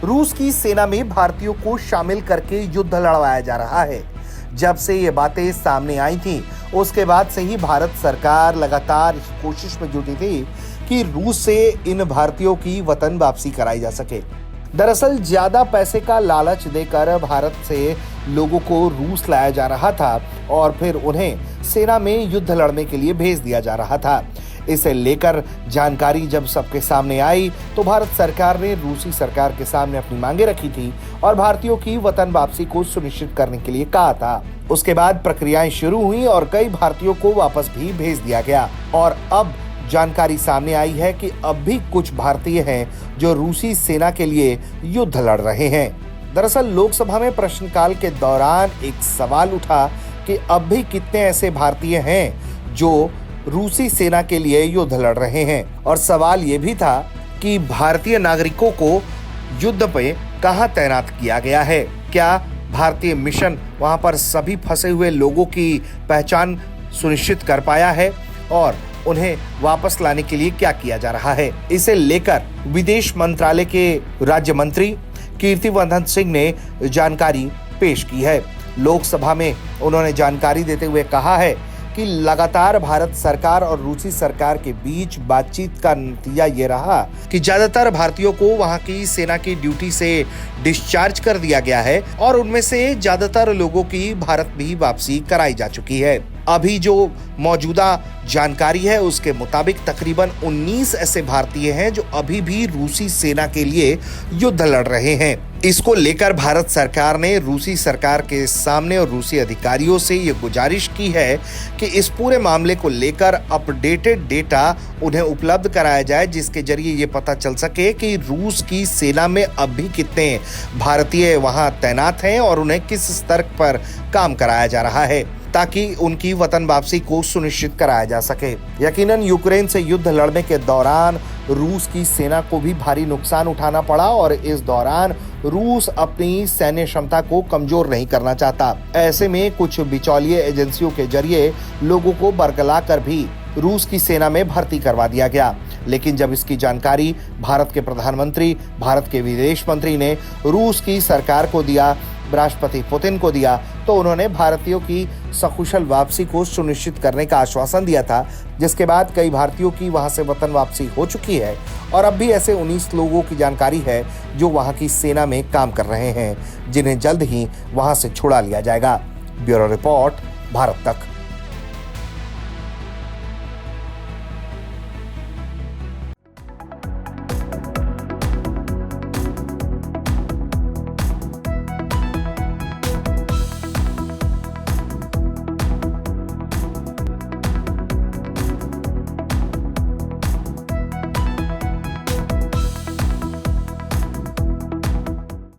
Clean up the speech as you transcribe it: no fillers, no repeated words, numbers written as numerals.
रूस की सेना में भारतीयों को शामिल करके युद्ध लड़वाया जा रहा है। जब से ये बातें सामने आई थी, उसके बाद से ही भारत सरकार लगातार इस कोशिश में जुटी थी कि रूस से इन भारतीयों की वतन वापसी कराई जा सके। दरअसल ज्यादा पैसे का लालच देकर भारत से लोगों को रूस लाया जा रहा था और फिर उन्हें सेना में युद्ध लड़ने के लिए भेज दिया जा रहा था। इसे लेकर जानकारी जब सबके सामने आई तो भारत सरकार ने रूसी सरकार के सामने अपनी मांगे रखी थी और भारतीयों की वतन वापसी को सुनिश्चित करने के लिए कहा था। उसके बाद प्रक्रियाएं शुरू हुई और कई भारतीयों को वापस भी भेज दिया गया और अब जानकारी सामने आई है कि अब भी कुछ भारतीय हैं जो रूसी सेना के लिए युद्ध लड़ रहे हैं। दरअसल लोकसभा में प्रश्नकाल के दौरान एक सवाल उठा कि अब भी कितने ऐसे भारतीय हैं जो रूसी सेना के लिए युद्ध लड़ रहे हैं और सवाल ये भी था कि भारतीय नागरिकों को युद्ध पे कहां तैनात किया गया है। क्या भारतीय मिशन वहां पर सभी फंसे हुए लोगों की पहचान सुनिश्चित कर पाया है और उन्हें वापस लाने के लिए क्या किया जा रहा है। इसे लेकर विदेश मंत्रालय के राज्य मंत्री कीर्तिवर्धन सिंह ने जानकारी पेश की है। लोकसभा में उन्होंने जानकारी देते हुए कहा है कि लगातार भारत सरकार और रूसी सरकार के बीच बातचीत का नतीजा ये रहा कि ज्यादातर भारतीयों को वहां की सेना की ड्यूटी से डिस्चार्ज कर दिया गया है और उनमें से ज्यादातर लोगों की भारत भी वापसी कराई जा चुकी है। अभी जो मौजूदा जानकारी है उसके मुताबिक तकरीबन 19 ऐसे भारतीय हैं जो अभी भी रूसी सेना के लिए युद्ध लड़ रहे हैं। इसको लेकर भारत सरकार ने रूसी सरकार के सामने और रूसी अधिकारियों से ये गुजारिश की है कि इस पूरे मामले को लेकर अपडेटेड डेटा उन्हें उपलब्ध कराया जाए, जिसके जरिए ये पता चल सके कि रूस की सेना में अब भी कितने भारतीय वहां तैनात हैं और उन्हें किस स्तर पर काम कराया जा रहा है ताकि उनकी वतन वापसी को सुनिश्चित कराया जा सके। यकीनन यूक्रेन से युद्ध लड़ने के दौरान रूस की सेना को भी भारी नुकसान उठाना पड़ा और इस दौरान रूस अपनी सैन्य क्षमता को कमजोर नहीं करना चाहता। ऐसे में कुछ बिचौलिए एजेंसियों के जरिए लोगों को बरगला कर भी रूस की सेना में भर्ती करवा दिया गया। लेकिन जब इसकी जानकारी भारत के प्रधानमंत्री, भारत के विदेश मंत्री ने रूस की सरकार को दिया, राष्ट्रपति पुतिन को दिया, तो उन्होंने भारतीयों की सकुशल वापसी को सुनिश्चित करने का आश्वासन दिया था, जिसके बाद कई भारतीयों की वहां से वतन वापसी हो चुकी है और अब भी ऐसे 19 लोगों की जानकारी है जो वहां की सेना में काम कर रहे हैं, जिन्हें जल्द ही वहां से छुड़ा लिया जाएगा। ब्यूरो रिपोर्ट, भारत तक।